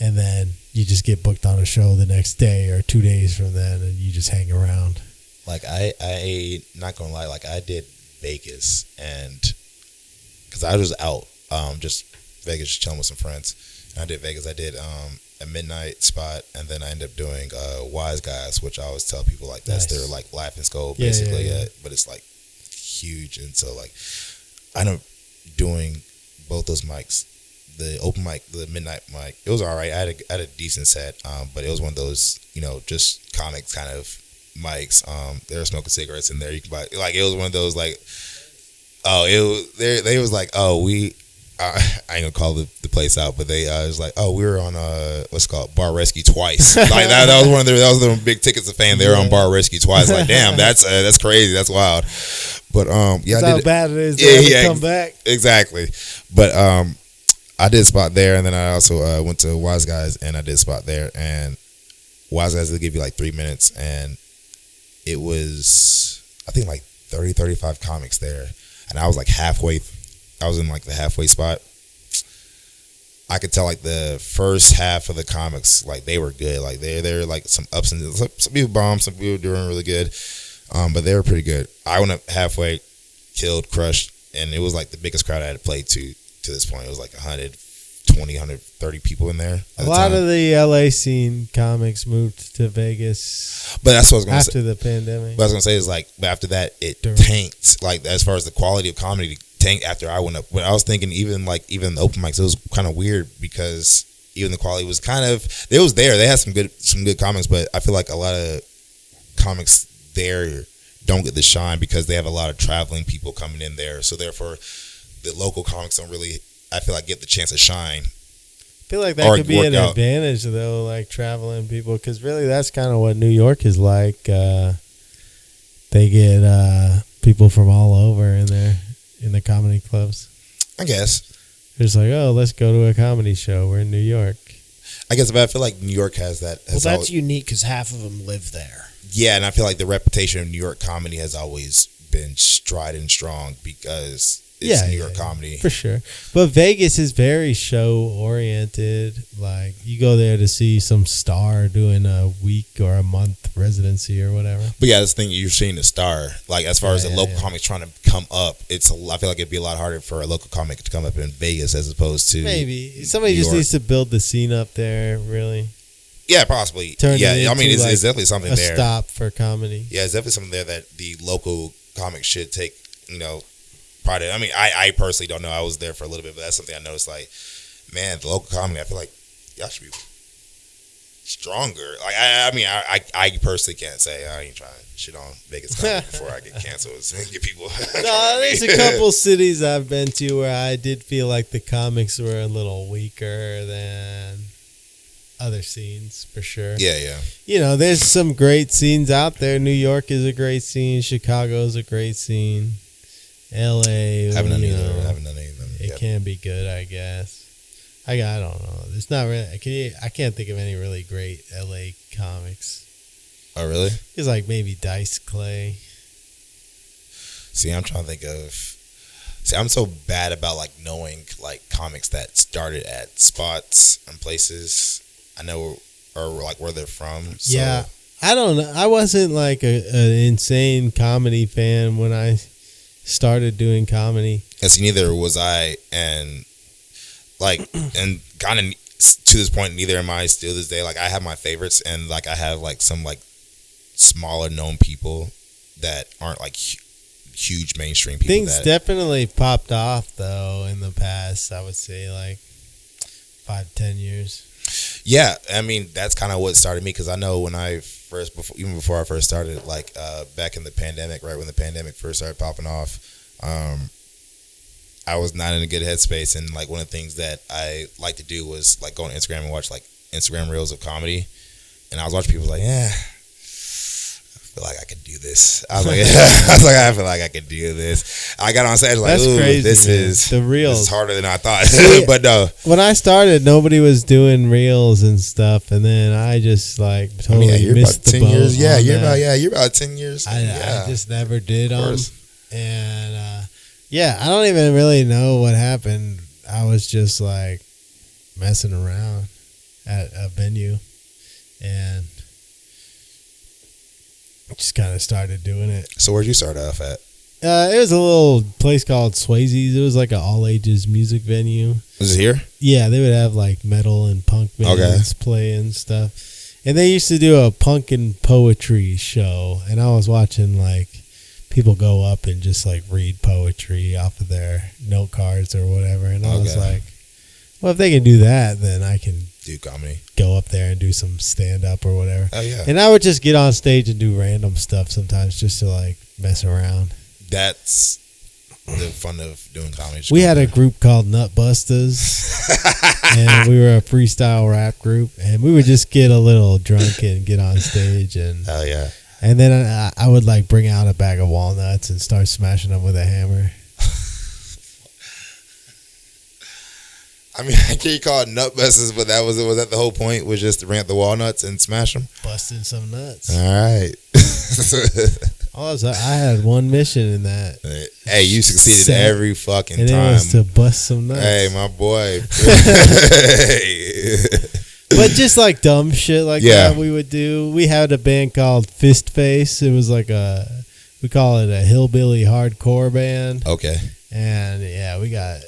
And then you just get booked on a show the next day or 2 days from then, and you just hang around. Like, I not going to lie, like, I did Vegas, and because I was out just Vegas, just chilling with some friends, and I did Vegas. I did a midnight spot, and then I ended up doing Wise Guys, which I always tell people like that's their like Laughing Skull basically. But it's like huge, and so like I ended up doing both those mics, the open mic, the midnight mic. It was all right. I had a decent set, but it was one of those just comics kind of mics. They were smoking cigarettes in there. You can buy, like, it was one of those like, they was like, I ain't gonna call the place out, but they was like, we were on what's it called, Bar Rescue twice. Like that was one of that was the big tickets of fame. They were on Bar Rescue twice. Like, damn, that's crazy, that's wild. But that's how bad it is to come back. Exactly. But I did a spot there, and then I also went to Wise Guys, and I did a spot there, and Wise Guys, they give you like 3 minutes, and it was, I think, like 30, 35 comics there. And I was like I was in like the halfway spot. I could tell like the first half of the comics, like they were good. Like they're like some ups and downs. Some people bombed, some people doing really good. But they were pretty good. I went up halfway, killed, crushed, and it was like the biggest crowd I had played to this point. It was like 120, 130 people in there. A lot of the LA scene comics moved to Vegas. But that's what I was going to say. After the pandemic. What I was going to say is like, after that, it tanked. Like, as far as the quality of comedy tanked after I went up. But I was thinking even the open mics, it was kind of weird because even the quality was kind of, it was there. They had some good comics, but I feel like a lot of comics there don't get the shine because they have a lot of traveling people coming in there. So therefore, the local comics don't really, I feel like, get the chance to shine. I feel like that could be an advantage, though, like traveling people, because really that's kind of what New York is like. They get people from all over in the comedy clubs. I guess. It's like, oh, let's go to a comedy show. We're in New York. I guess, but I feel like New York has that. Well, that's unique because half of them live there. Yeah, and I feel like the reputation of New York comedy has always been strident strong because it's New York comedy. For sure. But Vegas is very show oriented. Like, you go there to see some star doing a week or a month residency or whatever. But yeah, that's the thing, you're seeing a star. Like, as far as the local comics trying to come up, I feel like it'd be a lot harder for a local comic to come up in Vegas as opposed to maybe somebody just needs to build the scene up there, really. Yeah, possibly. Yeah, I mean, it's definitely something there. A stop for comedy. Yeah, it's definitely something there that the local comics should take, pride in. I mean, I personally don't know. I was there for a little bit, but that's something I noticed. Like, man, the local comedy, I feel like y'all should be stronger. Like, I personally can't say I ain't trying to shit on Vegas comedy before I get canceled and get people. No, there's a couple cities I've been to where I did feel like the comics were a little weaker than other scenes, for sure. Yeah. There's some great scenes out there. New York is a great scene. Chicago's a great scene. L.A. Haven't done any of them. It can be good, I guess. I don't know. It's not really. I can't think of any really great L.A. comics. Oh, really? It's like maybe Dice Clay. See, I'm trying to think of. See, I'm so bad about like knowing like comics that started at spots and places I know or like where they're from. So. Yeah, I don't know. I wasn't like an insane comedy fan when I started doing comedy. And see, neither was I, and kind of to this point, neither am I still this day. Like, I have my favorites, and like I have like some like smaller known people that aren't like huge mainstream people. Things definitely popped off though in the past. I would say like 5-10 years. Yeah, I mean that's kind of what started me, because I know when I even before I first started, like back in the pandemic, right when the pandemic first started popping off, I was not in a good headspace, and like one of the things that I like to do was like go on Instagram and watch like Instagram reels of comedy, and I was watching people like, I feel like I could do this. I was like, I feel like I could do this. I got on stage like, ooh, crazy, this is the reels. This is harder than I thought. But no, when I started, nobody was doing reels and stuff, and then I just like totally you're missed about 10 the boat. Years. Yeah, you're about 10 years. I just never did them, and I don't even really know what happened. I was just like messing around at a venue, and just kind of started doing it. So where'd you start off at? It was a little place called Swayze's. It was like an all ages music venue. Was it here? Yeah, they would have like metal and punk bands play and stuff. And they used to do a punk and poetry show, and I was watching like people go up and just like read poetry off of their note cards or whatever. And I was like, well, if they can do that, then I can do comedy. Go up there and do some stand up or whatever. Oh yeah. And I would just get on stage and do random stuff sometimes just to like mess around. That's the fun of doing comedy. We had a group called Nutbusters, and we were a freestyle rap group, and we would just get a little drunk and get on stage, and hell yeah. And then I would like bring out a bag of walnuts and start smashing them with a hammer. I mean, I can't call it Nutbusters, but was that the whole point? Was just to bring out the walnuts and smash them? Busting some nuts. All right. I had one mission in that. Hey, you succeeded every fucking and time. It was to bust some nuts. Hey, my boy. But just like dumb shit like that we would do. We had a band called Fist Face. It was like we call it a hillbilly hardcore band. Okay. And we got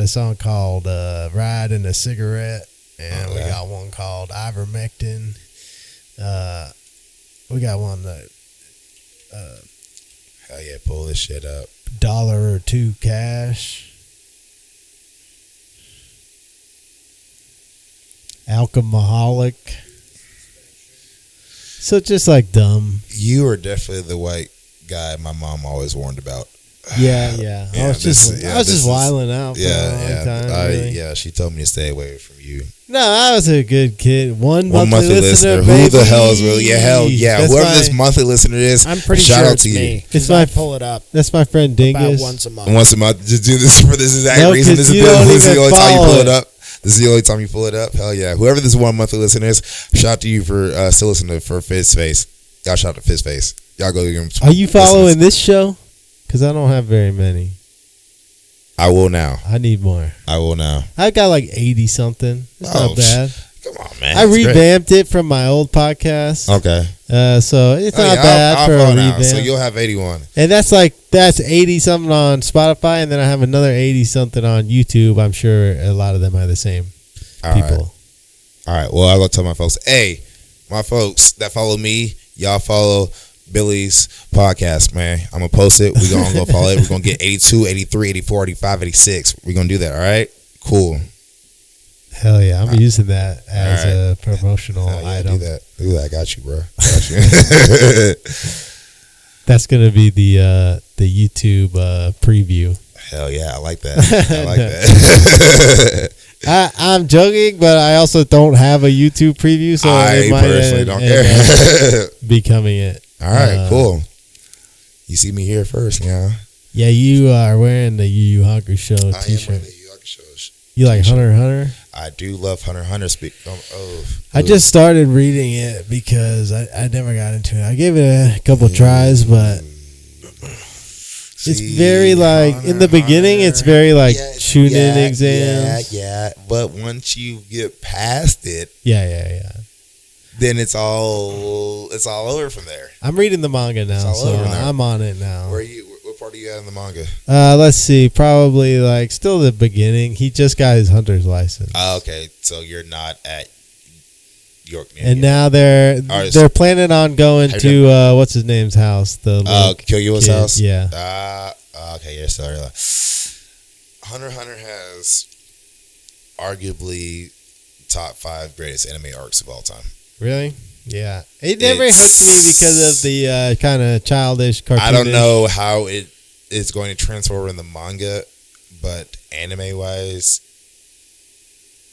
a song called Riding a Cigarette, and we got one called Ivermectin. We got one that hell yeah, pull this shit up. $1 or $2 cash. Alcoholic. So just like dumb. You are definitely the white guy my mom always warned about. Yeah. I was just wilding out for a long time. Really. Yeah, she told me to stay away from you. No, I was a good kid. One monthly listener. Who Baby. the hell is really? Yeah, hell yeah. That's Whoever this monthly listener is, I'm pretty shout sure out it's to me. you. It's my pull it up That's my friend Dingus. about once a month. Once a month, just do this for this exact reason. 'cause This you don't is the even only time you pull follow it up. This is the only time you pull it up. Hell yeah. Whoever this one monthly listener is, shout out to you for still listening for Fizz Face. Y'all shout out to Fizz Face. Y'all go give him some Are you following listeners. this show? Because I don't have very many. I will now. I need more. I will now. I got like 80 something. It's not bad. Come on, man. I It's great. revamped it from my old podcast. Okay. So it's not yeah, bad I'll for a follow now. revamp. So you'll have 81. And that's 80 something on Spotify, and then I have another 80 something on YouTube. I'm sure a lot of them are the same All right. people. All right. Well, I'll go tell my folks. Hey, my folks that follow me, y'all follow Billy's podcast, man. I'm going to post it. We're going to go follow it. We're going to get 82, 83, 84, 85, 86. We're going to do that. All right? Cool. Hell yeah. I'm using that as a promotional item. Do that. Do that. I got you, bro. I got you. That's going to be the YouTube preview. Hell yeah. I like that. I like that. I'm joking, but I also don't have a YouTube preview, so I it might personally don't care. becoming it. All right, cool. You see me here first, yeah. Yeah, you are wearing the Yu Yu Hakusho Show I am t-shirt. wearing the Yu Yu Hakusho You like t-shirt. Hunter x Hunter? I do love Hunter x Hunter. I just started reading it because I never got into it. I gave it a couple tries, but it's very in the beginning, it's very tuning exams. Yeah. But once you get past it, Yeah. then it's all over from there. I'm reading the manga now, all so over there. I'm on it now. What part are you at in the manga? Let's see, probably still the beginning. He just got his hunter's license. Okay, so you're not at York. And now they're planning on going to what's his name's house? The Kyoyo's house. Yeah. Okay. Yeah. Sorry. Hunter x Hunter has arguably top 5 greatest anime arcs of all time. Really? Yeah. It never hooked me because of the kind of childish cartoonish. I don't know how it is going to transform in the manga, but anime wise,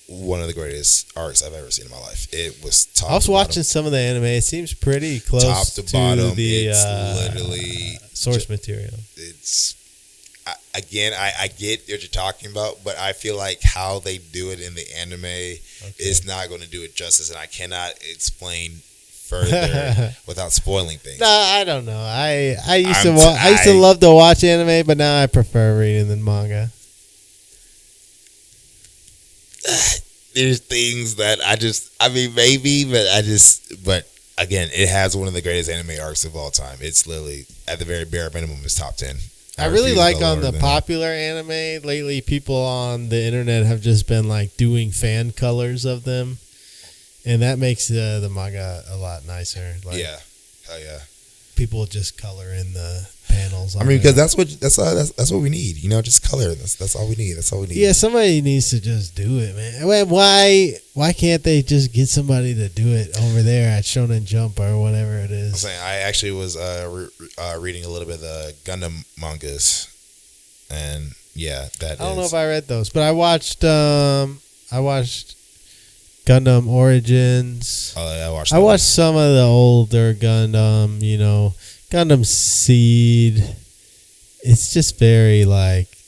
one of the greatest arcs I've ever seen in my life. It was top. I was watching some of the anime. It seems pretty close top to bottom. the It's literally source material. It's I get what you're talking about, but I feel like how they do it in the anime is not going to do it justice, and I cannot explain further without spoiling things. No, I don't know. I used to love to watch anime, but now I prefer reading the manga. There's things that but again, it has one of the greatest anime arcs of all time. It's literally, at the very bare minimum, it's top 10. I really like on the popular anime lately, people on the internet have just been doing fan colors of them, and that makes the manga a lot nicer. Yeah, hell yeah. People just color in the panels. Because that's what we need. Just color. That's all we need. That's all we need. Yeah, somebody needs to just do it, man. Why can't they just get somebody to do it over there at Shonen Jump or whatever it is? I'm saying I actually was reading a little bit of the Gundam mangas, and yeah, I don't know if I read those, but I watched Gundam Origins. Oh, yeah, I watched some of the older Gundam, Gundam Seed. It's just very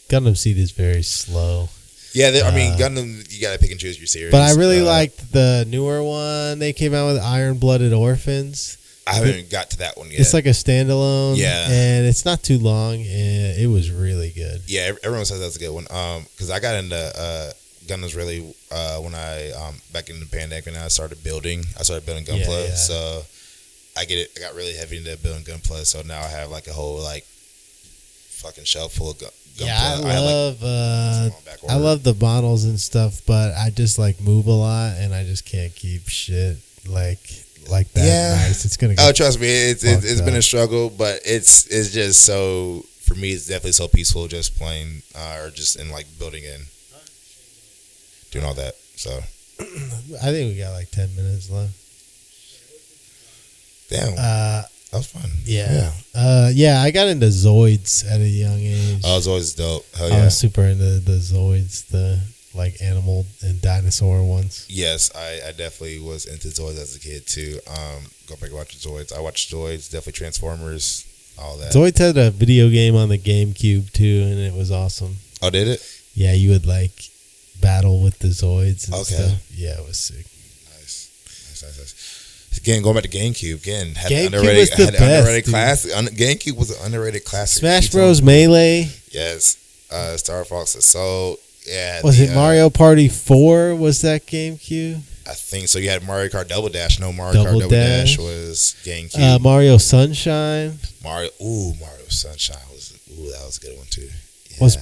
Gundam Seed is very slow. Yeah, Gundam, you gotta pick and choose your series. But I really liked the newer one they came out with, Iron Blooded Orphans. I haven't got to that one yet. It's like a standalone. Yeah. And it's not too long, and it was really good. Yeah, everyone says that's a good one. Because I got into Gundams really when I back in the pandemic when I started building Gunpla. So I got really heavy into building Gunpla. So now I have a whole fucking shelf full of Gunpla. Yeah, I love the models and stuff, but I just move a lot, and I just can't keep shit like that. Yeah. Nice. It's gonna. Trust me, it's been a struggle, but it's just so for me, it's definitely so peaceful just playing or just in like building and doing all that. So I think we got like 10 minutes left. Damn, that was fun. Yeah. I got into Zoids at a young age. Oh, Zoids is dope. Hell I yeah. was super into the Zoids, the like animal and dinosaur ones. Yes, I definitely was into Zoids as a kid too. Go back and watch Zoids. I watched Zoids, definitely Transformers, all that. Zoids had a video game on the GameCube too, and it was awesome. Oh, did it? Yeah, you would like battle with the Zoids and Okay. stuff. Yeah, it was sick. Nice. Again, going back to GameCube again. Had GameCube underrated, was the had best, underrated dude. classic. GameCube was an underrated classic. Smash Bros. Melee. Yes. Star Fox Assault. Yeah. Was it Mario Party 4? Was that GameCube? I think so. You had Mario Kart Double Dash. No, Mario Kart Double Dash was GameCube. Mario Sunshine. Mario Sunshine that was a good one too. Yeah. Was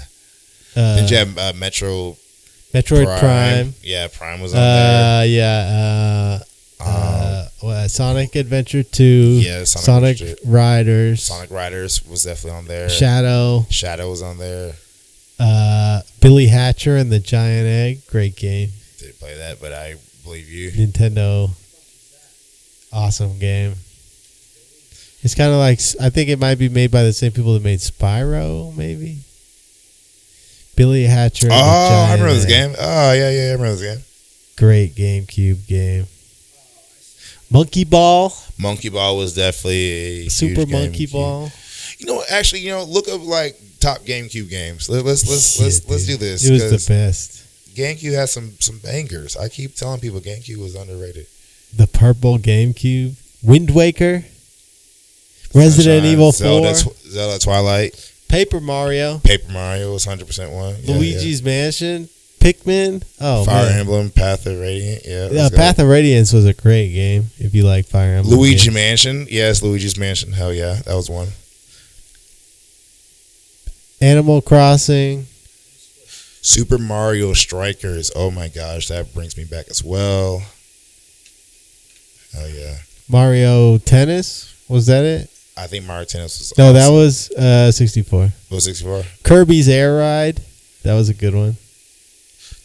Then you have Metroid Prime. Yeah, Prime was on there. Sonic Adventure 2. Yeah, Sonic Riders. Sonic Riders was definitely on there. Shadow was on there. Billy Hatcher and the Giant Egg. Great game. Didn't play that, but I believe you. Nintendo. Awesome game. It's kind of like, I think it might be made by the same people that made Spyro, maybe. Billy Hatcher. And the Giant I remember this Egg. game. Oh, yeah, I remember this game. Great GameCube game. Monkey Ball. Monkey Ball was definitely a Super huge Monkey GameCube. Ball. Actually, look up like top GameCube games. Let's do this. It was 'cause the best. GameCube has some bangers. I keep telling people GameCube was underrated. The purple GameCube. Wind Waker. Resident Sunshine, Evil 4. Zelda Twilight. Paper Mario. Paper Mario was 100% one. Yeah, Luigi's Mansion. Pikmin. Oh, Fire man. Emblem, Path of Radiant. Yeah, Yeah, Path of Radiance was a great game if you like Fire Emblem. Luigi games. Mansion. Yes, Luigi's Mansion. Hell yeah, that was one. Animal Crossing. Super Mario Strikers. Oh my gosh, that brings me back as well. Hell yeah. Mario Tennis. Was that it? I think Mario Tennis was No, awesome. that was 64. Was 64. Kirby's Air Ride. That was a good one.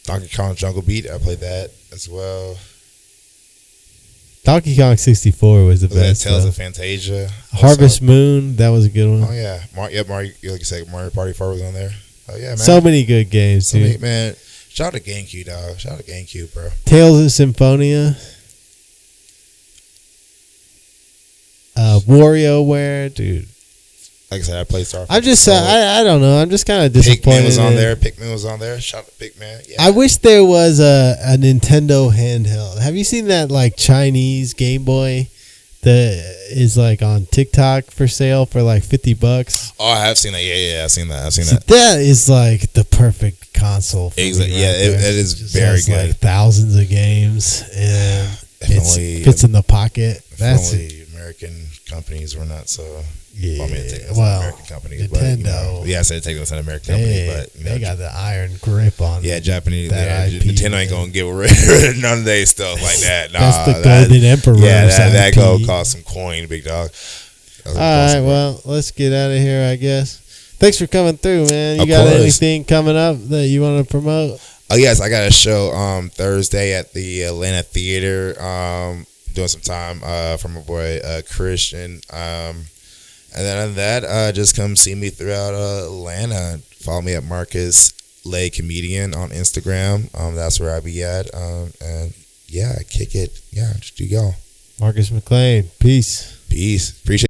Donkey Kong Jungle Beat. I played that as well. Donkey Kong 64 was the Was that best. Tales though. of Fantasia? Harvest Moon. That was a good one. Oh yeah, Mario. Like you said, Mario Party 4 was on there. Oh yeah, man. So many good games, dude. Man. Shout out to GameCube, dog. Shout out to GameCube, bro. Tales of Symphonia. WarioWare, dude. Like I said, I played Star Fox. I'm just, I don't know. I'm just kind of disappointed. Pikmin was on in it. there. Pikmin was on there. Shout out to Pikmin. Yeah. I wish there was a Nintendo handheld. Have you seen that like Chinese Game Boy that is like on TikTok for sale for like $50? Oh, I have seen that. Yeah, I've seen that. See, that is like the perfect console. For Exactly. me Yeah, right there. it is Just very has, good. Like thousands of games, and Definitely- it fits in the pocket. That's Only American companies were not so. Yeah, I mean, take us well, American companies, Nintendo. But, yeah, I said take us an American company, but they got the iron grip on. yeah, Japanese. that Yeah, IP, Nintendo ain't gonna get rid of none of their stuff like that. Nah, That's the that- Golden Emperor. Yeah, that IP. go cost some coin, big dog. All right, well, let's get out of here, I guess. Thanks for coming through, man. You Of got course. anything coming up that you want to promote? Oh yes, I got a show Thursday at the Atlanta Theater. Doing some time for my boy Christian. And then other than that, just come see me throughout Atlanta. Follow me at Marcus Lay Comedian on Instagram. That's where I be at. And yeah, kick it. Yeah, just do y'all. Marcus McClain. Peace. Peace. Appreciate